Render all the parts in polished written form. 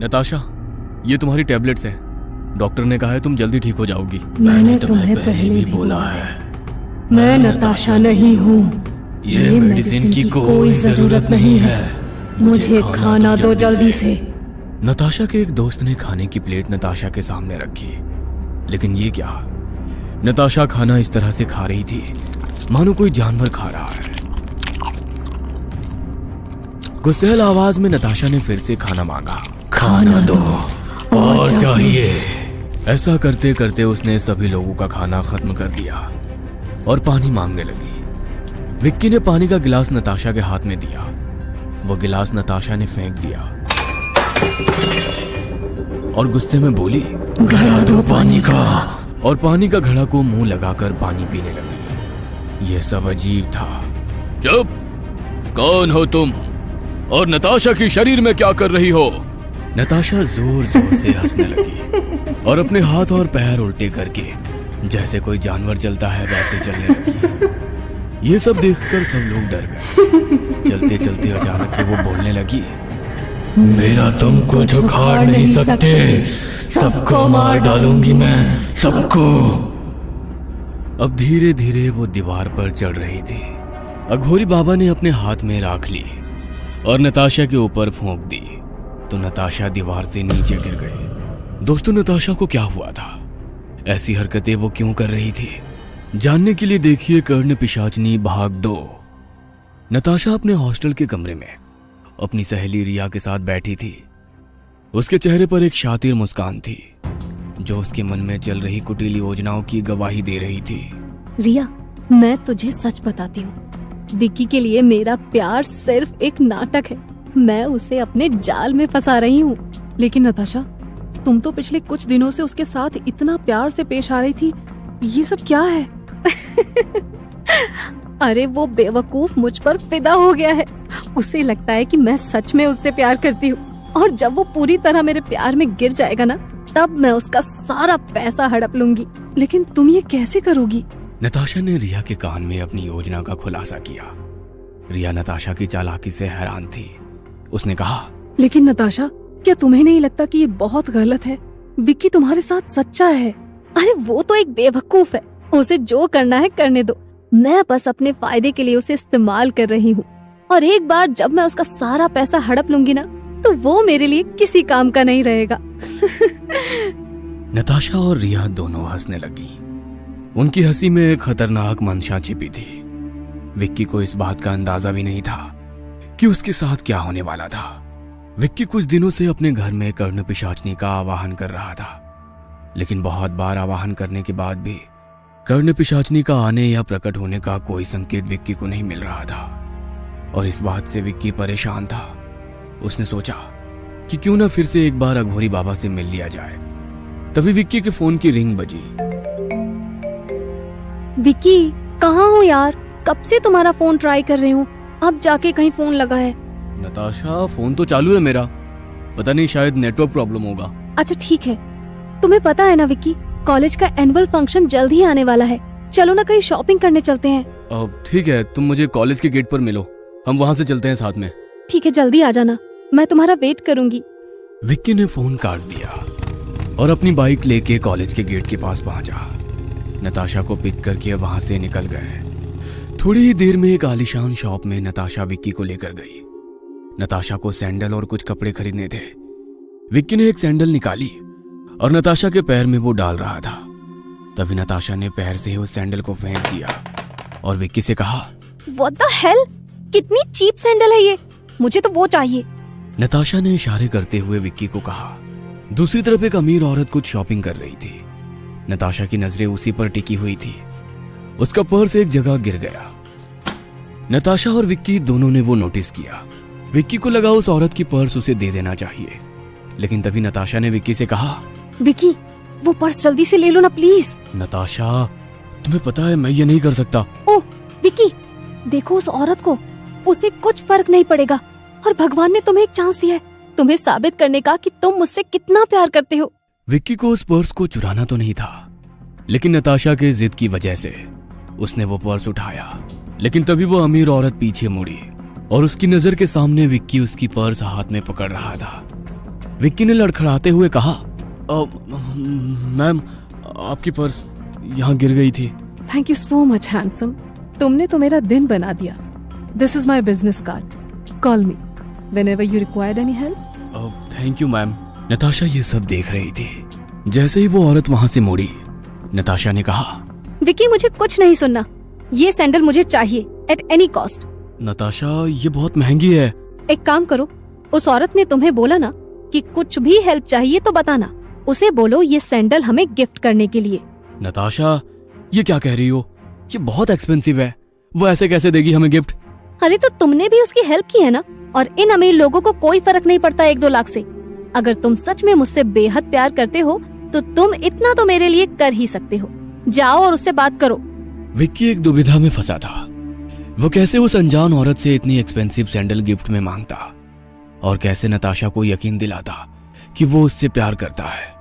नताशा, ये तुम्हारी टैबलेट्स हैं। डॉक्टर ने कहा है तुम जल्दी ठीक हो जाओगी। मैंने तुम्हें पहले भी बोला है, मैं नताशा नहीं हूँ। ये मेडिसिन की कोई जरूरत नहीं है। मुझे खाना दो जल्दी से। नताशा के एक दोस्त ने खाने की प्लेट नताशा के सामने रखी, लेकिन ये क्या, नताशा खाना इस तरह से खा रही थी मानो कोई जानवर खा रहा है। गुस्सैल आवाज में नताशा ने फिर से खाना मांगा। खाना दो और चाहिए। ऐसा करते करते उसने सभी लोगों का खाना खत्म कर दिया और पानी मांगने लगी। विक्की ने पानी का गिलास नताशा के हाथ में दिया। वो गिलास नताशा ने फेंक दिया और गुस्से में बोली, घड़ा दो पानी का। और पानी का घड़ा को मुंह लगाकर पानी पीने लगी। यह सब अजीब था। चुप! कौन हो तुम और नताशा की शरीर में क्या कर रही हो? नताशा जोर जोर से हंसने लगी और अपने हाथ और पैर उल्टे करके जैसे कोई जानवर चलता है वैसे चलने लगी। ये सब देखकर सब लोग डर गए। चलते चलते अचानक से वो बोलने लगी, मेरा तुम कुछ उखाड़ नहीं सकते, सबको मार डालूंगी मैं, सबको। अब धीरे धीरे वो दीवार पर चढ़ रही थी। अघोरी बाबा ने अपने हाथ में राख ली और नताशा के ऊपर फूंक दी तो नताशा दीवार से नीचे गिर गई। दोस्तों, नताशा को क्या हुआ था? ऐसी हरकतें वो क्यों कर रही थी? जानने के लिए देखिए कर्ण पिशाचनी भाग 2। नताशा अपने हॉस्टल के कमरे में अपनी सहेली रिया के साथ बैठी थी। उसके चेहरे पर एक शातिर मुस्कान थी जो उसके मन में चल रही कुटिल योजनाओं की गवाही दे रही थी। रिया, मैं तुझे सच बताती हूँ, विक्की के लिए मेरा प्यार सिर्फ एक नाटक है। मैं उसे अपने जाल में फंसा रही हूँ। लेकिन नताशा, तुम तो पिछले कुछ दिनों से उसके साथ इतना प्यार से पेश आ रही थी, ये सब क्या है? अरे वो बेवकूफ मुझ पर फिदा हो गया है। उसे लगता है कि मैं सच में उससे प्यार करती हूँ और जब वो पूरी तरह मेरे प्यार में गिर जाएगा ना, तब मैं उसका सारा पैसा हड़प लूंगी। लेकिन तुम ये कैसे करोगी? नताशा ने रिया के कान में अपनी योजना का खुलासा किया। रिया नताशा की चालाकी से हैरान थी। उसने कहा, लेकिन नताशा, क्या तुम्हें नहीं लगता कि ये बहुत गलत है? विक्की तुम्हारे साथ सच्चा है। अरे वो तो एक बेवकूफ है, उसे जो करना है करने दो। मैं बस अपने फायदे के लिए उसे इस्तेमाल कर रही हूँ और एक बार जब मैं उसका सारा पैसा हड़प लूंगी ना, तो वो मेरे लिए किसी काम का नहीं रहेगा। नताशा और रिया दोनों हंसने लगी। उनकी हंसी में एक खतरनाक मंशा छिपी थी। विक्की को इस बात का अंदाजा भी नहीं था कि उसके साथ क्या होने वाला था। विक्की कुछ दिनों से अपने घर में कर्ण पिशाचनी का आवाहन कर रहा था, लेकिन बहुत बार आवाहन करने के बाद भी कर्ण पिशाचनी का आने या प्रकट होने का कोई संकेत विक्की को नहीं मिल रहा था और इस बात से विक्की परेशान था। उसने सोचा कि क्यों ना फिर से एक बार अघोरी बाबा से मिल लिया जाए। तभी विक्की के फोन की रिंग बजी। विक्की, कहाँ हो यार? कब से तुम्हारा फोन ट्राई कर रही हूँ, अब जाके कहीं फोन लगा है। नताशा, फोन तो चालू है मेरा, पता नहीं शायद नेटवर्क प्रॉब्लम होगा। अच्छा ठीक है। तुम्हें पता है ना विक्की, कॉलेज का एनुअल फंक्शन जल्द ही आने वाला है। चलो ना कहीं शॉपिंग करने चलते हैं। अब ठीक है, तुम मुझे कॉलेज के गेट पर मिलो, हम वहाँ से चलते हैं साथ में। ठीक है, जल्दी आ जाना, मैं तुम्हारा वेट करूंगी। विक्की ने फोन काट दिया और अपनी बाइक लेके कॉलेज के गेट के पास पहुंचा। नताशा को पिक करके वहां से निकल गए। थोड़ी ही देर में एक आलीशान शॉप में नताशा विक्की को लेकर गई। नताशा को सैंडल और कुछ कपड़े खरीदने थे। विक्की ने एक सैंडल निकाली और नताशा के पैर में वो डाल रहा था। तभी नताशा ने पैर से ही उस सैंडल को फेंक दिया और विक्की से कहा, What the hell? कितनी चीप सैंडल है ये, मुझे तो वो चाहिए। नताशा ने इशारे करते हुए विक्की को कहा। दूसरी तरफ एक अमीर औरत कुछ शॉपिंग कर रही थी। नताशा की नजरें उसी पर टिकी हुई थी। उसका पर्स एक जगह गिर गया। नताशा और विक्की दोनों ने वो नोटिस किया। विक्की को लगा उस औरत की पर्स उसे दे देना चाहिए, लेकिन तभी नताशा ने विक्की से कहा, विक्की, वो पर्स जल्दी से ले लो ना प्लीज। नताशा, तुम्हें पता है मैं ये नहीं कर सकता। ओह विक्की, देखो उस औरत को, उसे कुछ फर्क नहीं पड़ेगा और भगवान ने तुम्हें एक चांस दिया है तुम्हें साबित करने का कि तुम मुझसे कितना प्यार करते हो। विक्की को उस पर्स को चुराना तो नहीं था, लेकिन नताशा के जिद की वजह से उसने वो पर्स उठाया। लेकिन तभी वो अमीर औरत पीछे मुड़ी और उसकी नजर के सामने विक्की उसकी पर्स हाथ में पकड़ रहा था। विक्की ने लड़खड़ाते हुए कहा, मैम आपकी पर्स यहाँ गिर गई थी। Thank you so much handsome, तुमने तो मेरा दिन बना दिया। This is my business card, call me whenever you required any help. Thank you ma'am. Natasha ये सब देख रही थी। जैसे ही वो औरत वहां से मुड़ी, नताशा ने कहा, विक्की मुझे कुछ नहीं सुनना, ये सैंडल मुझे चाहिए एट एनी कॉस्ट। नताशा ये बहुत महंगी है। एक काम करो, उस औरत ने तुम्हें बोला ना कि कुछ भी हेल्प चाहिए तो बताना, उसे बोलो ये सैंडल हमें गिफ्ट करने के लिए। नताशा ये क्या कह रही हो, ये बहुत एक्सपेंसिव है, वो ऐसे कैसे देगी हमें गिफ्ट? अरे तो तुमने भी उसकी हेल्प की है ना, और इन अमीर लोगों को कोई फर्क नहीं पड़ता 1-2 लाख से। अगर तुम सच में मुझसे बेहद प्यार करते हो तो तुम इतना तो मेरे लिए कर ही सकते हो। जाओ और उससे बात करो। विक्की एक दुविधा में फंसा था। वो कैसे उस अनजान औरत से इतनी एक्सपेंसिव सैंडल गिफ्ट में मांगता, और कैसे नताशा को यकीन दिलाता कि वो उससे प्यार करता है।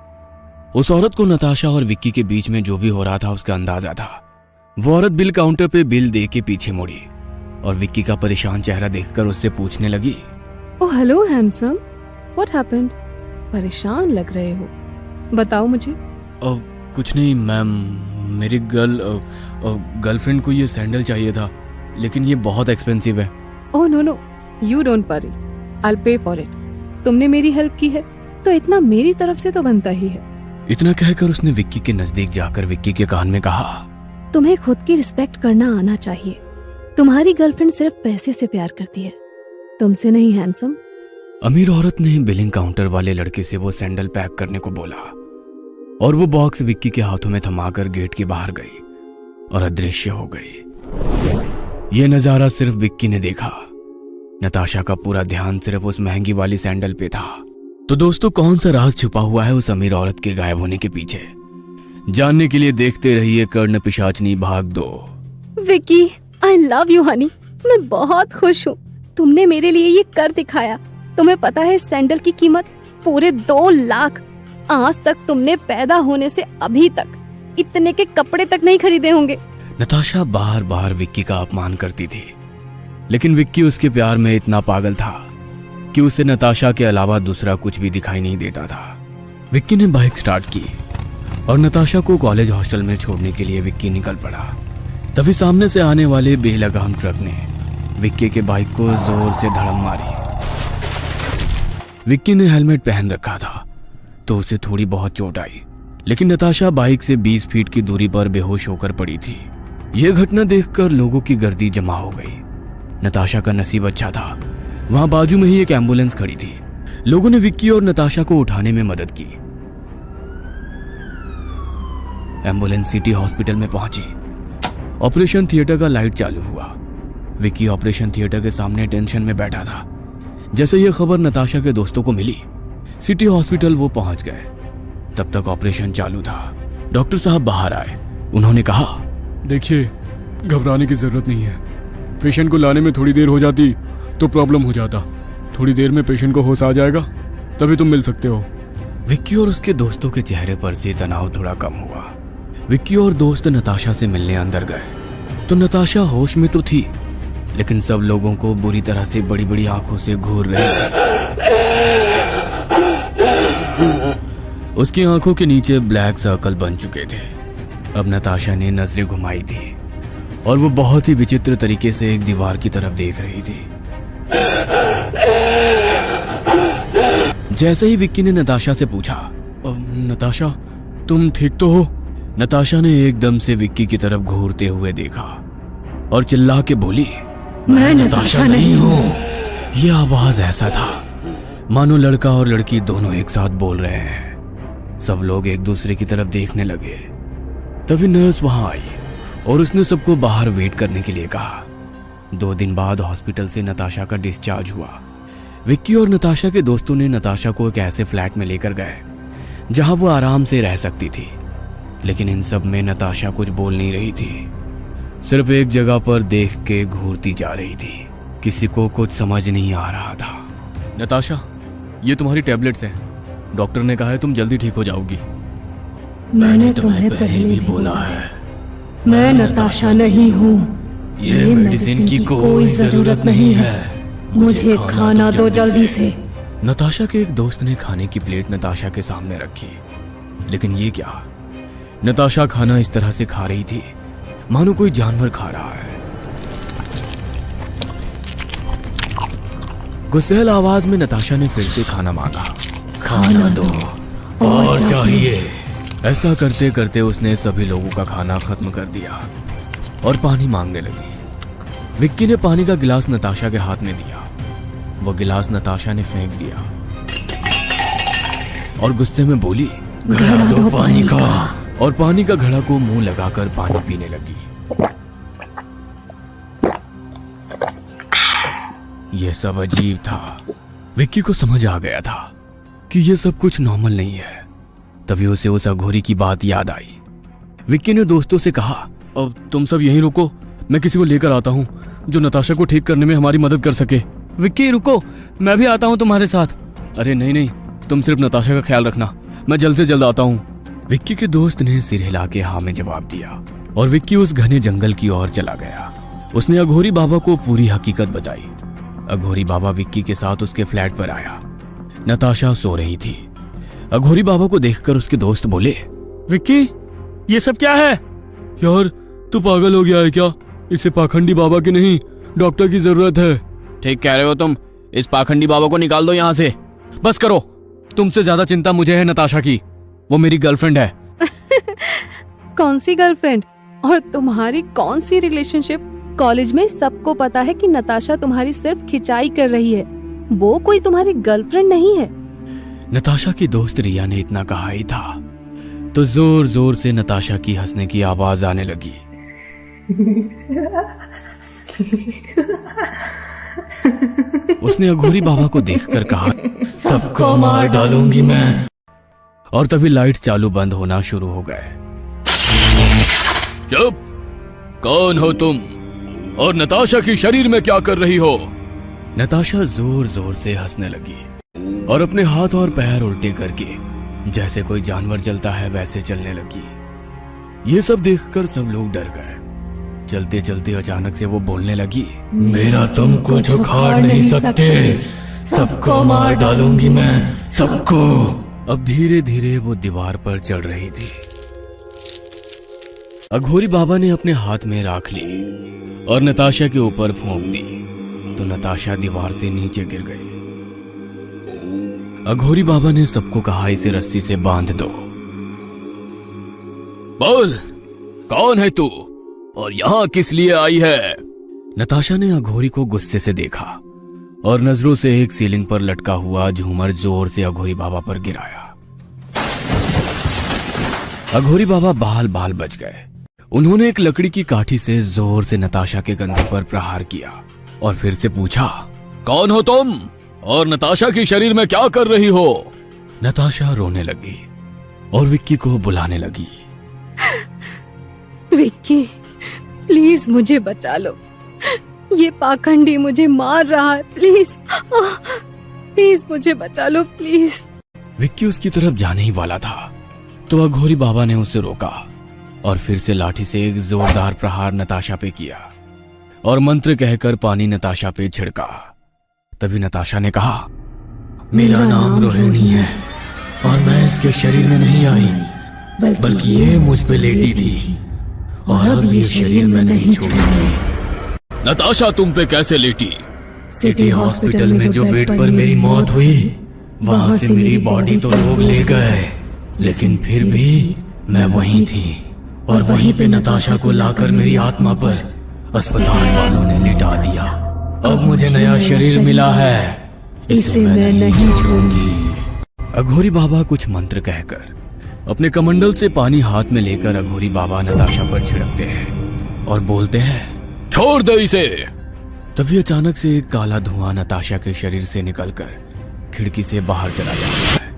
उस औरत को नताशा और विक्की के बीच में जो भी हो रहा था उसका अंदाजा था। वो औरत बिल काउंटर पे बिल दे के पीछे मुड़ी और विक्की का परेशान चेहरा देखकर उससे पूछने लगी, oh hello handsome, what happened? परेशान लग रहे हो, बताओ मुझे। कुछ नहीं मैम, मेरी गर्लफ्रेंड को ये सैंडल चाहिए था, लेकिन ये बहुत एक्सपेंसिव है। Oh no, you don't worry, I will pay for it. तुमने मेरी हेल्प की है तो इतना मेरी तरफ से तो बनता ही है। इतना कहकर उसने विक्की के नजदीक जाकर विक्की के कान में कहा, तुम्हें खुद की रिस्पेक्ट करना आना चाहिए। तुम्हारी गर्लफ्रेंड सिर्फ पैसे से प्यार करती है, तुमसे नहीं हैंडसम। अमीर औरत ने बिलिंग काउंटर वाले लड़के से वो सैंडल पैक करने को बोला और वो बॉक्स विक्की के हाथों में थमाकर गेट के बाहर गई और अदृश्य हो गई। ये नजारा सिर्फ विक्की ने देखा। नताशा का पूरा ध्यान सिर्फ उस महंगी वाली सैंडल पे था। तो दोस्तों, कौन सा राज छुपा हुआ है उस अमीर औरत के गायब होने के पीछे? जानने के लिए देखते रहिए कर्ण पिशाचनी भाग 2। Vicky, I love you Honey. मैं बहुत खुश हूँ, तुमने मेरे लिए ये कर दिखाया। तुम्हें पता है इस सैंडल की कीमत पूरे 2 लाख। आज तक तुमने पैदा होने से अभी तक इतने के कपड़े तक नहीं खरीदे होंगे। नताशा बार बार विक्की का अपमान करती थी, लेकिन विक्की उसके प्यार में इतना पागल था कि उसे नताशा के अलावा दूसरा कुछ भी दिखाई नहीं देता था। विक्की ने बाइक स्टार्ट की और नताशा को कॉलेज हॉस्टल में छोड़ने के लिए विक्की निकल पड़ा। तभी सामने से आने वाले बेलगाम ट्रक ने विक्की के बाइक को जोर से धड़म मारी। विक्की ने हेलमेट पहन रखा था तो उसे थोड़ी बहुत चोट आई, लेकिन नताशा बाइक से 20 फीट की दूरी पर बेहोश होकर पड़ी थी। यह घटना देखकर लोगों की गर्दी जमा हो गई। नताशा का नसीब अच्छा था, वहां बाजू में ही एक एम्बुलेंस खड़ी थी। लोगों ने विक्की और नताशा को उठाने में मदद की। एम्बुलेंस सिटी हॉस्पिटल में पहुंची। ऑपरेशन थिएटर का लाइट चालू हुआ। विक्की ऑपरेशन थिएटर के सामने टेंशन में बैठा था। जैसे यह खबर नताशा के दोस्तों को मिली, सिटी हॉस्पिटल वो पहुंच गए। तब तक ऑपरेशन चालू था। डॉक्टर साहब बाहर आए। उन्होंने कहा, देखिए, घबराने की जरूरत नहीं है। पेशेंट को लाने में थोड़ी देर हो जाती तो प्रॉब्लम हो जाता। थोड़ी देर में पेशेंट को होश आ जाएगा, तभी तुम मिल सकते हो। विक्की और उसके दोस्तों के चेहरे पर से तनाव थोड़ा कम हुआ। विक्की और दोस्त नताशा से मिलने अंदर गए तो नताशा होश में तो थी, लेकिन सब लोगों को बुरी तरह से बड़ी बड़ी आंखों से घूर रही थी। उसकी आंखों के नीचे ब्लैक सर्कल बन चुके थे। अब नताशा ने नजरें घुमाई थी और वो बहुत ही विचित्र तरीके से एक दीवार की तरफ देख रही थी। जैसे ही विक्की ने नताशा से पूछा, नताशा तुम ठीक तो हो? नताशा ने एकदम से विक्की की तरफ घूरते हुए देखा और चिल्ला के बोली, मैं नताशा नहीं हूँ। यह आवाज ऐसा था मानो लड़का और लड़की दोनों एक साथ बोल रहे हैं। सब लोग एक दूसरे की तरफ देखने लगे। तभी नर्स वहां आई और उसने सबको बाहर वेट करने के लिए कहा। 2 दिन बाद हॉस्पिटल से नताशा का डिस्चार्ज हुआ। विक्की और नताशा के दोस्तों ने नताशा को एक ऐसे फ्लैट में लेकर गए जहां वो आराम से रह सकती थी, लेकिन इन सब में नताशा कुछ बोल नहीं रही थी। सिर्फ एक जगह पर देख के घूरती जा रही थी। किसी को कुछ समझ नहीं आ रहा था। नताशा, ये तुम्हारी टैबलेट्स हैं। डॉक्टर ने कहा है तुम जल्दी ठीक हो जाओगी। मैंने तुम्हें पहले भी बोला है, मैं नताशा नहीं हूँ। ये मेडिसिन की कोई जरूरत नहीं है। मुझे खाना दो जल्दी से। नताशा के एक दोस्त ने खाने की प्लेट नताशा के सामने रखी, लेकिन ये क्या, नताशा खाना इस तरह से खा रही थी मानो कोई जानवर खा रहा है। गुस्सैल आवाज में नताशा ने फिर से खाना मांगा। खाना दो और चाहिए। ऐसा करते करते उसने सभी लोगों का खाना खत्म कर दिया और पानी मांगने लगी। विक्की ने पानी का गिलास नताशा के हाथ में दिया। वो गिलास नताशा ने फेंक दिया और गुस्से में बोली, घड़ा दो पानी का। और पानी का घड़ा को मुंह लगाकर पानी पीने लगी। यह सब अजीब था। विक्की को समझ आ गया था कि यह सब कुछ नॉर्मल नहीं है। तभी उसे उस अघोरी की बात याद आई। विक्की ने दोस्तों से कहा, अब तुम सब यहीं रुको, मैं किसी को लेकर आता हूं जो नताशा को ठीक करने में हमारी मदद कर सके। विक्की रुको, मैं भी आता हूं तुम्हारे साथ। अरे नहीं नहीं, तुम सिर्फ नताशा का ख्याल रखना, मैं जल्द से जल्द आता हूं। विक्की के दोस्त ने सिर हिला के हाँ में जवाब दिया और विक्की उस घने जंगल की ओर चला गया। उसने अघोरी बाबा को पूरी हकीकत बताई। अघोरी बाबा विक्की के साथ उसके फ्लैट पर आया। नताशा सो रही थी। अघोरी बाबा को देखकर उसके दोस्त बोले, विक्की ये सब क्या है? यार तू पागल हो गया है क्या? इसे पाखंडी बाबा की नहीं, डॉक्टर की जरूरत है। ठीक कह रहे हो तुम, इस पाखंडी बाबा को निकाल दो यहाँ से। बस करो, तुमसे ज्यादा चिंता मुझे है नताशा की। वो मेरी गर्लफ्रेंड है। कौन सी गर्लफ्रेंड और तुम्हारी कौन सी रिलेशनशिप? कॉलेज में सबको पता है कि नताशा तुम्हारी सिर्फ खिंचाई कर रही है, वो कोई तुम्हारी गर्लफ्रेंड नहीं है। नताशा की दोस्त रिया ने इतना कहा ही था तो जोर जोर से नताशा की हंसने की आवाज आने लगी। उसने अघोरी बाबा को देखकर कहा, सबको मार डालूंगी मैं। और तभी लाइट चालू बंद होना शुरू हो गए। चुप, कौन हो तुम और नताशा की शरीर में क्या कर रही हो? नताशा जोर जोर से हंसने लगी और अपने हाथ और पैर उल्टे करके जैसे कोई जानवर चलता है वैसे चलने लगी। ये सब देखकर सब लोग डर गए। चलते चलते अचानक से वो बोलने लगी, मेरा तुम कुछ उखाड़ नहीं सकते, सबको मार डालूंगी मैं, सबको। अब धीरे धीरे वो दीवार पर चढ़ रही थी। अघोरी बाबा ने अपने हाथ में राख ली और नताशा के ऊपर फूंक दी तो नताशा दीवार से नीचे गिर गई। अघोरी बाबा ने सबको कहा, इसे रस्सी से बांध दो। बोल, कौन है तू और यहां किस लिए आई है? नताशा ने अघोरी को गुस्से से देखा और नजरों से एक सीलिंग पर लटका हुआ झूमर जोर से अघोरी बाबा पर गिराया। अघोरी बाबा बाल बाल बच गए। उन्होंने एक लकड़ी की काठी से जोर से नताशा के कंधे पर प्रहार किया और फिर से पूछा, कौन हो तुम और नताशा की शरीर में क्या कर रही हो? नताशा रोने लगी और विक्की को बुलाने लगी। विक्की प्लीज मुझे बचा लो, ये पाखंडी मुझे मार रहा है, प्लीज प्लीज मुझे बचा लो प्लीज। विक्की उसकी तरफ जाने ही वाला था तो अघोरी बाबा ने उसे रोका और फिर से लाठी से एक जोरदार प्रहार नताशा पे किया और मंत्र कहकर पानी नताशा पे छिड़का। तभी नताशा ने कहा, मेरा नाम रोहिणी है और मैं इसके शरीर में नहीं आई, बल्कि ये मुझ पे लेटी थी और अब ये शरीर में नहीं छोड़ूंगी। नताशा तुम पे कैसे लेटी? सिटी हॉस्पिटल में जो बेड पर मेरी मौत हुई वहां से मेरी बॉडी तो लोग ले गए, लेकिन फिर भी मैं वहीं थी और वहीं पे नताशा को लाकर मेरी आत्मा पर अस्पताल वालों ने लिटा दिया। अब मुझे नया शरीर मिला है, इसे मैं नहीं छोड़ूंगी। अघोरी बाबा कुछ मंत्र कहकर अपने कमंडल से पानी हाथ में लेकर अघोरी बाबा नताशा पर छिड़कते हैं और बोलते हैं, छोड़ दे इसे। तभी अचानक से एक काला धुआं नताशा के शरीर से निकलकर खिड़की से बाहर चला जाता है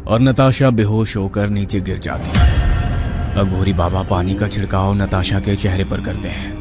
और नताशा बेहोश होकर नीचे गिर जाती है। अघोरी बाबा पानी का छिड़काव नताशा के चेहरे पर करते हैं